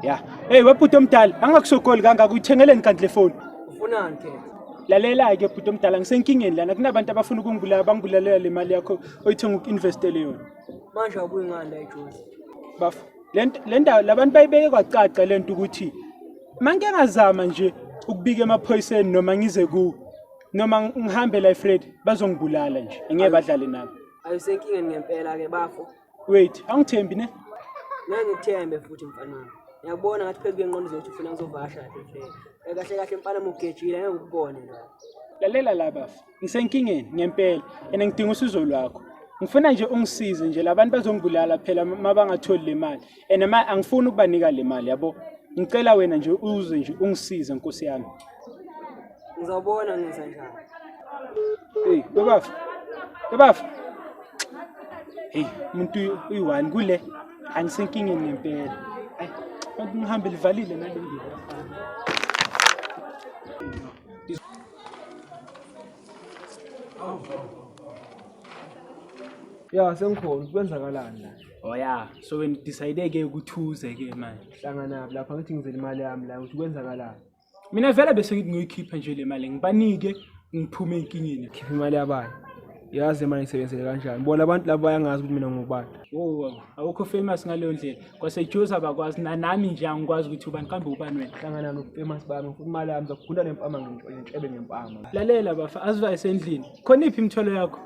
Ya, hey weBhut'omdala, angakusokoli kangaka uyithengeleni Katleho. Ufunani ke? Lalela ke Bhut'omdala ngisenkingeni lana kunabantu abafuna ukungibulala bangibulalela le mali yakho oyithenga ukinvestele yona. Manje abuyi ngani la eJozi? Bafo, lenda labantu bayibeke kwacaca lento ukuthi manje ngazama nje ukubika emaphoyiseni noma ngize ku noma ngihambe la eFred bazongibulala nje. Angeke badlale nabo. Ayisenkingeni ngempela ke bafo. Wait, angithembi ne? Ngeke ngithembe futhi mfana. Ngiyabona ngathi phezu kwenqondo zokuthi ufuna ngizovasha kahle kahle mfana mugejile ngeke ukubone la. Lalela la bafo, ngisenkingeni ngempela ene ngidinga usizo lwakho. Ngifuna nje ungisize nje labantu bazongibulala phela mabangatholi le mali. Ene manje angifuni ukubanika le mali yabo. Ngicela wena nje uze nje ungisize Nkosi yami. Ngizobona ngenza njani. Hey, bafo. Bafo. Hey, umuntu uyi1 kule. Angisenkingeni ngempela. Ay, ngihambe livalile nale ndlela. Ya sengikhona kwenzakalani la? Oh ya, so when decide ke ukuthuze ke manje. Hlangana lapha ngithi ngizele imali yami la ukuthi kwenzakalani. Mina vele bese ngithi ngoyikhipha nje le mali ngibanike ngiphume enkingeni. Khipha imali yabani? Yazi manje isebenzele kanjani? Bona abantu labo bayangazi ukuthi mina ngubani. Oh, awukho famous ngaleyo ndlela. Kwasejuza bakwazi nami nje angikwazi ukuthi ubani kambe ubani wena. Hlangana nofamous bami ngifuna imali yami ngizokufunda lempama ngintshebe ngempama. Lalela bafa aziva esendlini. Khona iphi imithwalo yakho?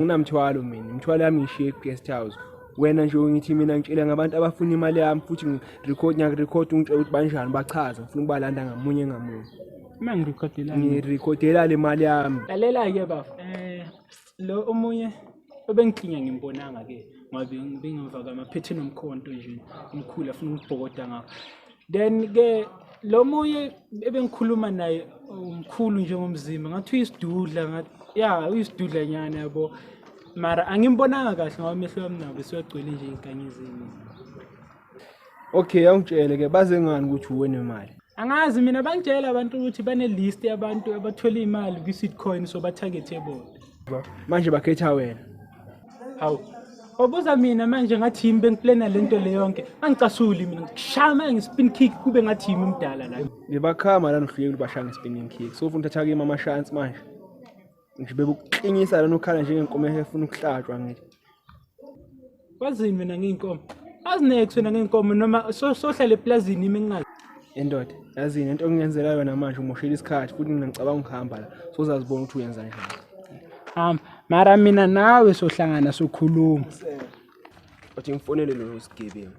Nginamthwalo mina. Imithwalo yami ngishiye guest house. Wena nje ungithi mina ngitshela ngabantu abafuna imali yami futhi ngirecord ungitshela ukuthi banjani bachaza ngifuna ukubalanda ngamunye ngamunye. Mina ngirecordela. Ngirecordela le mali yami. Lalela ke bafa. Lo omunye obengiklinya ngimbonanga ke ngabe ngibengivaka amaphethe nomkhonto nje umkhulu afuna ukubhokoda ngakho. Then ke lo moye ebengikhuluma naye umkhulu njengomzimba ngathi uyisidudla ngathi ya uyisidudla nyana yabo mara angimbonanga kahle ngoba amehlo wami nawo besegcwele nje inkanyizini. Okay, awungitshele ke baze ngani ukuthi uwene imali. Angazi mina bangitshela abantu ukuthi bane list yabantu abathola imali ku sweatcoin so ba targetable. Manje bakhetha wena. Hawu. Obuza mina manje ngathi yimi bengiplana lento le yonke. Angicasuli mina ngishama ngispin kick kube ngathi yimi umdala la. Ngibakhama la nohluleke ubashanga spinning kick. So ufuna uthatha kimi ama chance manje. Ngibe ukuqinyisa la nokhala njengenkomo efuna ukuhlatshwa ngithi. Wazini mina ngiyinkomo. Azinex wena ngiyinkomo noma sohlala eplazini imi ngingazi. Endoda, yazini into engiyenzela yona manje umoshela isikhathi futhi mina ngicabanga ukuhamba la. So uzazibona ukuthi uyenza njani. Mara mina nawe sohlangana sokhuluma. Bathi ngifonele lo Sgebengu.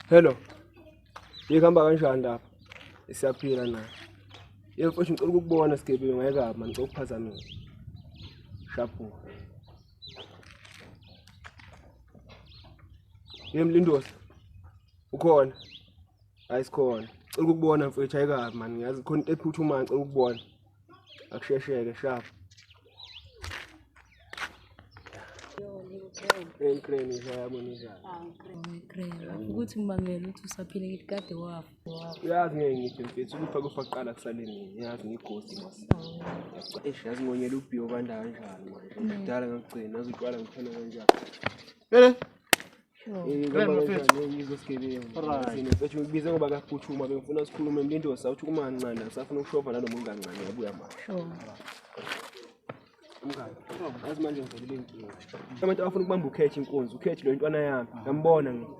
Hello. Yihamba kanjani lapha? Isiyaphila na. Yemfowethu ngicela ukubona Sgebengu ngayeka manje ngicela ukuphazamisa. Shapu. Lindo. Ukhona? Ayisikhona. Ngicela ukubona mfowethu ayeka manje ngiyazi khona into ephuthuma ngicela ukubona. Akushesheke sharp. Enkreni ngiyabonisa. Ukuthi ngibangela ukuthi usaphile ngithi kade wafa. Uyazi ngeke ngithi mfethu ukupha kuqala kusale nini. Uyazi ngighosti mase. Yazi ngonyela ubhiyo banda kanjani manje. Ngidala ngagcina azitwala ngikhona kanjani. Bele. Mfethu ngibize ngoba kaphuthuma bengifuna sikhulume Lindo sawuthi kumancane ngisafuna ukushova naloma ungancane yabuya manje. Umngani, azi manje ngivelele inkinga. Abantu abafuna ukubamba ukhethi inkonzo, ukhethi lo intwana yami, ngiyambona ngithi.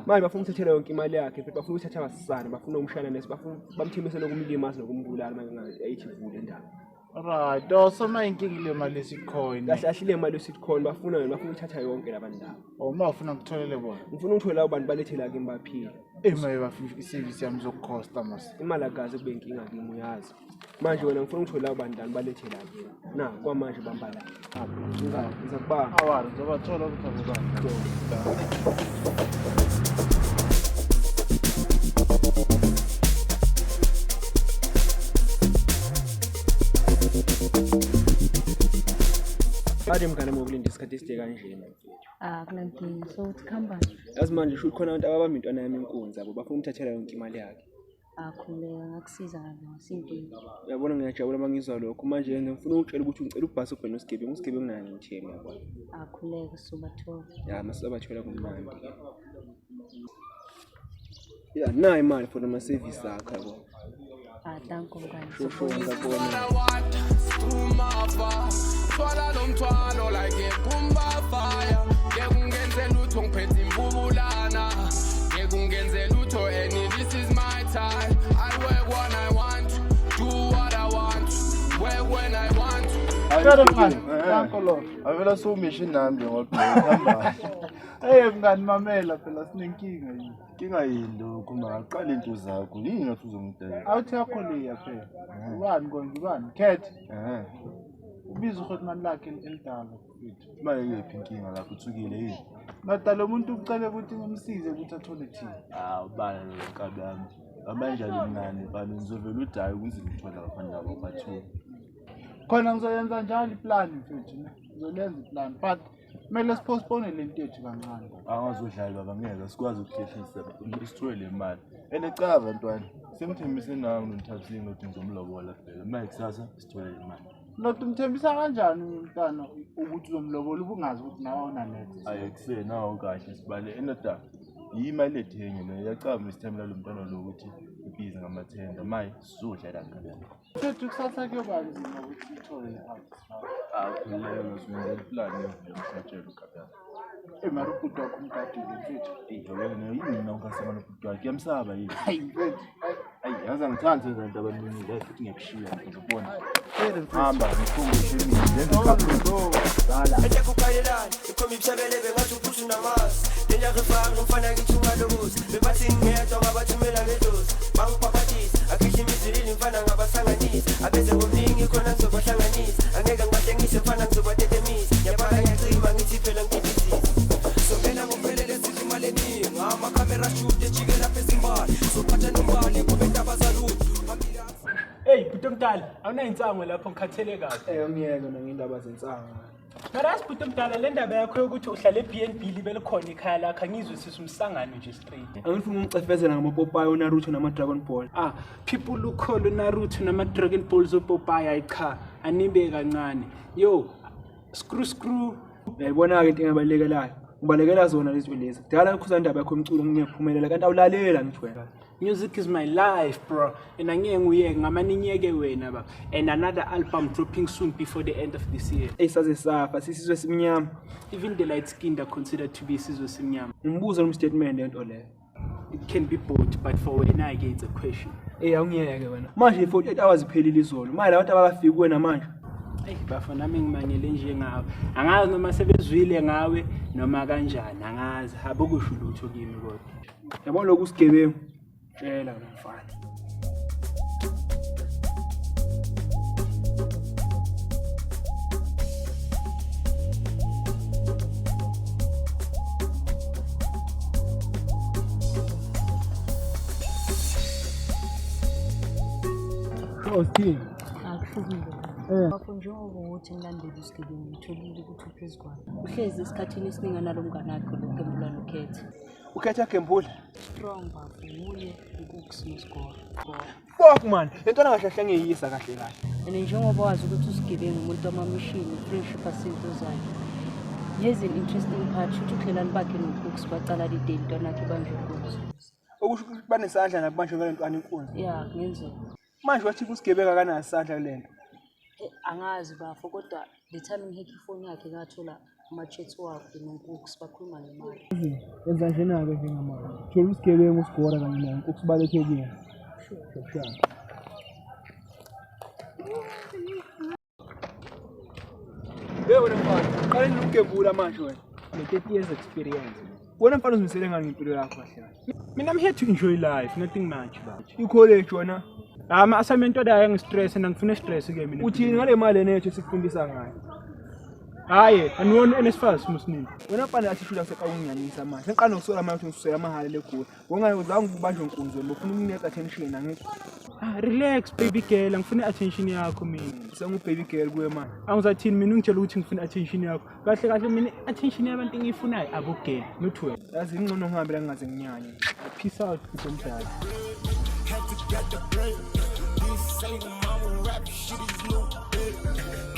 Manje bafuna ukuthathela yonke imali yakhe, futhi bafuna ukuthatha abasisana, bafuna umshana nesi, bafuna bamthembise lokumlimaza nokumbulala manje ngayithi vule ndaba. Right, dosoma inkingi le mali esitcoin. Kahle ahlile imali esitcoin bafuna yona, bafuna ukuthatha yonke labantu laba. Uma ufuna ukutholele bona. Ngifuna ukuthola abantu balethela kimi baphila. Maye bafika iservice yami zokukhosta mas. Imali akaze kube inkinga kimi uyazi. Manje wena ngifuna ukuthola abantu laba balethela kimi. Na kwamanje bambala. Ngizakubanga. Awari, ngizobathola ukuthi akubani. Ade mngane mokulinda isikhathi eside kanje mfethu. Kunankinga so uthi khamba. Yazi manje sho khona abantu ababamba intwana yami inkunzi abo bafuna ukuthathela yonke imali yakhe. Khuleka ngakusiza lo sintini. Uyabona ngiyajabula mangizwa lokho manje ngifuna ukutshela ukuthi ngicela ubhasi ubhena uSgebengu uSgebengu nani ngithemba yabona. Khuleka sobathola. Ya masibathola kumnandi. Yeah, nayo imali for ama service akho yabo. Thank you guys. Sure ngakubona. Swala lo mthwalo like kumba fire ngekungenze lutho ngiphethe imbubulana ngekungenze lutho and this is my time I work when I want do what I want work when I want Avela somisha nami ngoba hey mngani mamela phela sinenkinga yini Kinga yindo kuma aqala into zakho yini ngathi uzongidela awuthi yakho leya phela ubani konje ubani Cat ubiza ukhotmani lakhe elidala mfethu manje ngephi inkinga lapho uthukile yini madala umuntu ucela ukuthi ngimsize ukuthi athole thina ubala lenkabi yami amanje lemncane bani ngizovela udayi ukuze ngithola abafana labo bathu khona ngizoyenza njalo iplan mfethu ngizolenza iplan but kumele sipostpone lento yethu kancane angazodlala baba ngeke sikwazi ukukhehlisa isithole le mali enecaba abantwana semthembise nawe nonithathile ukuthi ngizomlobola phela manje kusasa sithole imali Lot umthembisa kanjani umntana ukuthi uzomlobola ubungazi ukuthi nawe awunalethe ayekusena nawo kahle sibale enoda imali ethenye lo yacaba isithemela lo mntwana lo ukuthi ibhizi ngamathenda manje sizodlala ngakho mfethu kusasa kuyoba nzima ukuthi uthole akuleyo ngizwenza iplan yomhlatshelo kababa emari ubhuti wakho umkadile mfethu yini mina ukasema nobhuti wakhe yamsaba yini hayi mfethu yazi angithandi izinto abaningi la futhi ngiyakushiya ngizobona hamba ngikhumbushe mina lenza kakhulu dala ete Ukhalelani ikhomba ibishabele bengathi uphusha unamazi lenja refaka ngomfana ngithunga lokuthi bebathi ngiyedwa ngabathumela ngedosi bangiphapathisa akhishima imizilili mfana ngabasanganisa abeze ngomningi khona ngizobahlanganisa angeke ngibahlengise mfana ngizobatetemisa ngiyabala ngiyacima ngithi phela ngididisisa songena ngophelele sithi imali eningi ngamakhamera shoot ejikela phezimbali sophatha nombali kube ndaba zalutho Hey Bhut'omdala awunayinsango lapho ngikhathele kahle Ngiyeke ngendaba zensango. Mara Bhut'omdala le ndaba yakho yokuthi uhlale eBNB libe likhona ekhaya lakho angizwisisa umsangano nje straight Angifuna ungicefezela ngamapopayi Naruto nama Dragon Ball. People who call Naruto nama Dragon Balls opopaya cha animbe kancane yo screw Uyayibona ke into engabalekelayo ubalekela zona lezi lezi dala ngikhuza indaba yakho umculo ngiyaphumelela kanti awulalela ngithwe music is my life bro and angeke nguyeke ngamaninyeke wena baba and another album dropping soon before the end of this year esaze safa sisizwe simnyama even the light skinned are considered to be isizwe simnyama ngibuza lo statement lento leyo it can be both but for wena I get it's a question awungiyeke wena manje 48 hours iphelile izolo manje labantu abafika kuwena manje bafana nami ngimangele nje ngawe angazi noma sebezwile ngawe noma kanjani angazi abukusho lutho kimi kodwa yabona lokhu Sgebengu tshela lo mfana Augustine Bafunjwa ukuthi ngilandele uSgebengu ngitholile ukuthi uphezukwana uhlezi esikhathini esiningi nalomngane wakhe lokembula noKhet ukhetha Gembula strong bafuye Nkukx noSgora fuck man lentwana kahle kahle ngiyisa kahle kahle and njengoba wazi ukuthi uSgebengu umuntu wamamishini friendship asinto zakhe yezi interesting part ukuthi uKhalelani bakhe noNkukx bacala lidate intwana yakhe banje Nkukx okusho ukuthi banesandla nakubanjwe ngalentwana inkunzi yeah ngenzeka manje wathi uSgebengu akanasandla kulento angazi bafo kodwa the time ngihekhe ifoni yakhe ngathola ama-chats wakhe noNkukx bakhuluma ngemali yenza njena-ke njengamanje thola uSgebengu uSgora kanye noNkukx balethekile sure wena mfana qale nokugembula manje wena ne-30 years experience wena mfana uzimisele ngani ngempilo yakho kahle mina I'm here to enjoy life nothing much but i-college wona ama-assignment oda yangistress and angifuna stress ke mina uthini ngale mali enethu esikufundisa ngayo hayi aniwona NSFAS musnini wena mfana asishula seqawunginyanyisa manje sengiqala nokusola manje ukuthi ngisusela amahhala lekhulu ngongane uzange ubanjwe inkunzi wena ufuna ukunetha attention angithi relax baby girl angifuna attention yakho mina sengu baby girl kuwe manje angizathini mina ungitshela ukuthi ngifuna attention yakho kahle kahle mina attention yabantu engiyifunayo abogel not wena yazi ingcono ngihambe la ngingaze nginyanye peace out Bhut'omdala had to get the break. This ain't a mama rap shit is no big.